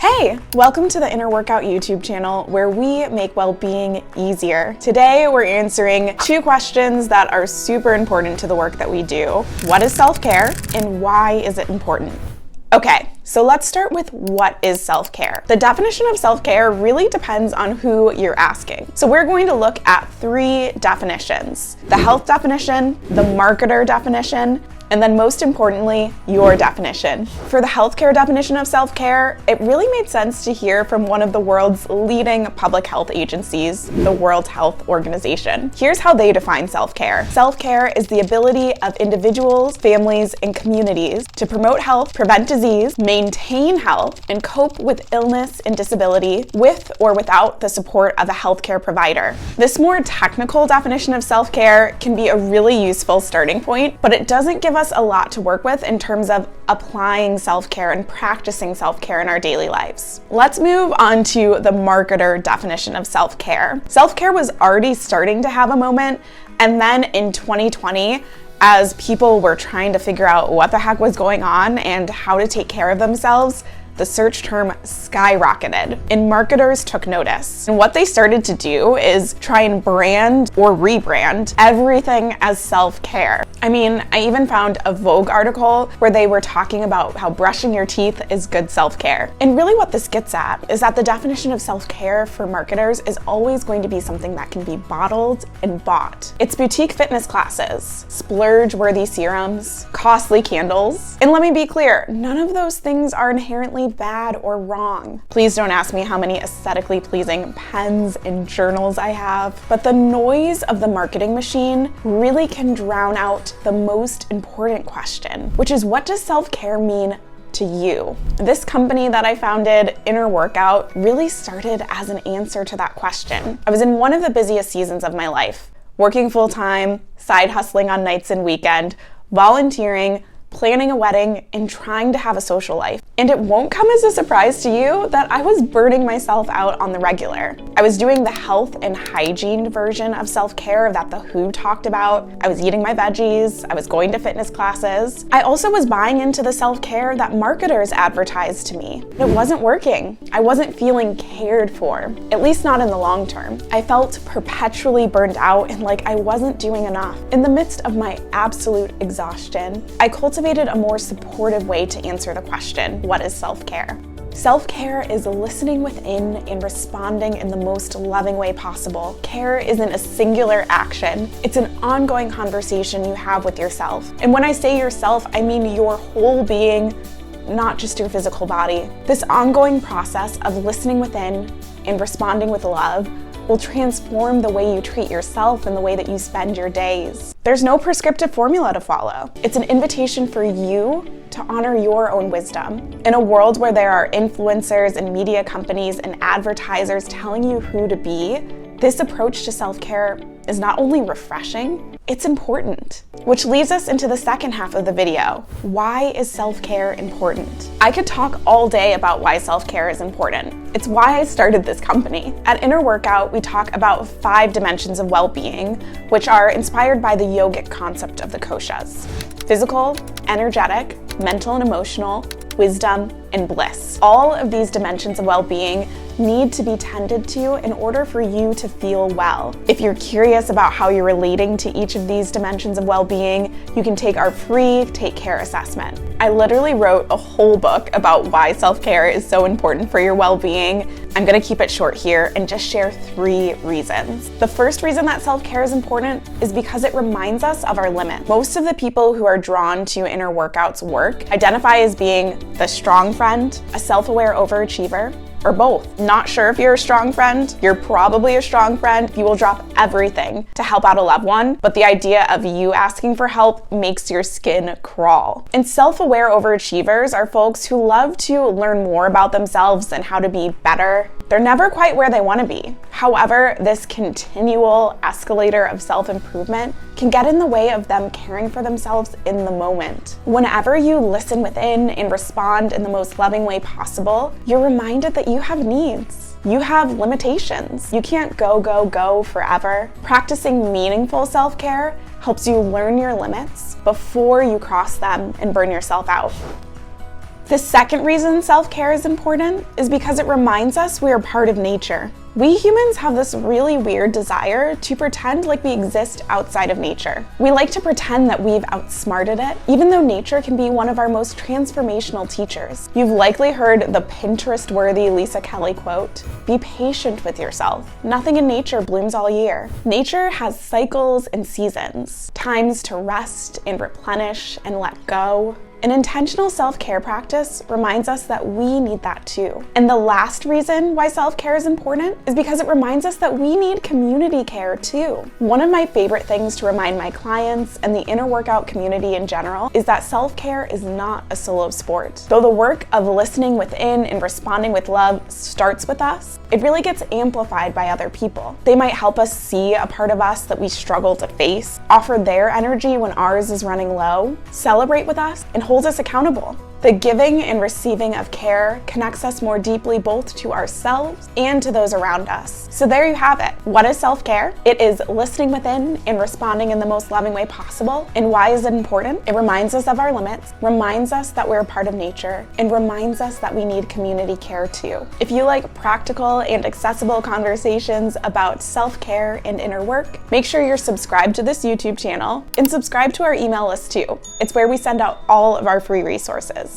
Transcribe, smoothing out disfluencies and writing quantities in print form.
Hey, welcome to the Inner Workout YouTube channel where we make well-being easier. Today we're answering two questions that are super important to the work that we do. What is self-care and why is it important? Okay, so let's start with what is self-care. The definition of self-care really depends on who you're asking. So we're going to look at three definitions: the health definition, the marketer definition, and then most importantly, your definition. For the healthcare definition of self-care, it really made sense to hear from one of the world's leading public health agencies, the World Health Organization. Here's how they define self-care. Self-care is the ability of individuals, families, and communities to promote health, prevent disease, maintain health, and cope with illness and disability with or without the support of a healthcare provider. This more technical definition of self-care can be a really useful starting point, but it doesn't give us a lot to work with in terms of applying self-care and practicing self-care in our daily lives. Let's move on to the marketer definition of self-care. Self-care was already starting to have a moment, and then in 2020, as people were trying to figure out what the heck was going on and how to take care of themselves, the search term skyrocketed and marketers took notice. And what they started to do is try and brand or rebrand everything as self-care. I mean, I even found a Vogue article where they were talking about how brushing your teeth is good self-care. And really what this gets at is that the definition of self-care for marketers is always going to be something that can be bottled and bought. It's boutique fitness classes, splurge-worthy serums, costly candles. And let me be clear, none of those things are inherently bad or wrong. Please don't ask me how many aesthetically pleasing pens and journals I have, but the noise of the marketing machine really can drown out the most important question, which is, what does self-care mean to you? This company that I founded, Inner Workout, really started as an answer to that question. I was in one of the busiest seasons of my life, working full-time, side hustling on nights and weekend, volunteering, planning a wedding, and trying to have a social life. And it won't come as a surprise to you that I was burning myself out on the regular. I was doing the health and hygiene version of self-care that the WHO talked about. I was eating my veggies. I was going to fitness classes. I also was buying into the self-care that marketers advertised to me. It wasn't working. I wasn't feeling cared for, at least not in the long term. I felt perpetually burned out and like I wasn't doing enough. In the midst of my absolute exhaustion, I cultivated a more supportive way to answer the question, what is self-care? Self-care is listening within and responding in the most loving way possible. Care isn't a singular action. It's an ongoing conversation you have with yourself. And when I say yourself, I mean your whole being, not just your physical body. This ongoing process of listening within and responding with love will transform the way you treat yourself and the way that you spend your days. There's no prescriptive formula to follow. It's an invitation for you to honor your own wisdom. In a world where there are influencers and media companies and advertisers telling you who to be, this approach to self-care is not only refreshing, it's important. Which leads us into the second half of the video. Why is self-care important? I could talk all day about why self-care is important. It's why I started this company. At Inner Workout, we talk about 5 dimensions of well-being, which are inspired by the yogic concept of the koshas: physical, energetic, mental and emotional, wisdom, and bliss. All of these dimensions of well-being need to be tended to in order for you to feel well. If you're curious about how you're relating to each of these dimensions of well-being, you can take our free Take Care assessment. I literally wrote a whole book about why self-care is so important for your well-being. I'm gonna keep it short here and just share 3 reasons. The first reason that self-care is important is because it reminds us of our limit. Most of the people who are drawn to Inner Workout's work identify as being the strong friend, a self-aware overachiever, or both. Not sure if you're a strong friend. You're probably a strong friend. You will drop everything to help out a loved one, but the idea of you asking for help makes your skin crawl. And self-aware overachievers are folks who love to learn more about themselves and how to be better. They're never quite where they want to be. However, this continual escalator of self-improvement can get in the way of them caring for themselves in the moment. Whenever you listen within and respond in the most loving way possible, you're reminded that you have needs. You have limitations. You can't go forever. Practicing meaningful self-care helps you learn your limits before you cross them and burn yourself out. The second reason self-care is important is because it reminds us we are part of nature. We humans have this really weird desire to pretend like we exist outside of nature. We like to pretend that we've outsmarted it, even though nature can be one of our most transformational teachers. You've likely heard the Pinterest-worthy Lisa Kelly quote, "Be patient with yourself. Nothing in nature blooms all year." Nature has cycles and seasons, times to rest and replenish and let go. An intentional self-care practice reminds us that we need that too. And the last reason why self-care is important is because it reminds us that we need community care too. One of my favorite things to remind my clients and the inner workout community in general is that self-care is not a solo sport. Though the work of listening within and responding with love starts with us, it really gets amplified by other people. They might help us see a part of us that we struggle to face, offer their energy when ours is running low, celebrate with us, and hold us accountable. The giving and receiving of care connects us more deeply both to ourselves and to those around us. So there you have it. What is self-care? It is listening within and responding in the most loving way possible. And why is it important? It reminds us of our limits, reminds us that we're a part of nature, and reminds us that we need community care too. If you like practical and accessible conversations about self-care and inner work, make sure you're subscribed to this YouTube channel and subscribe to our email list too. It's where we send out all of our free resources.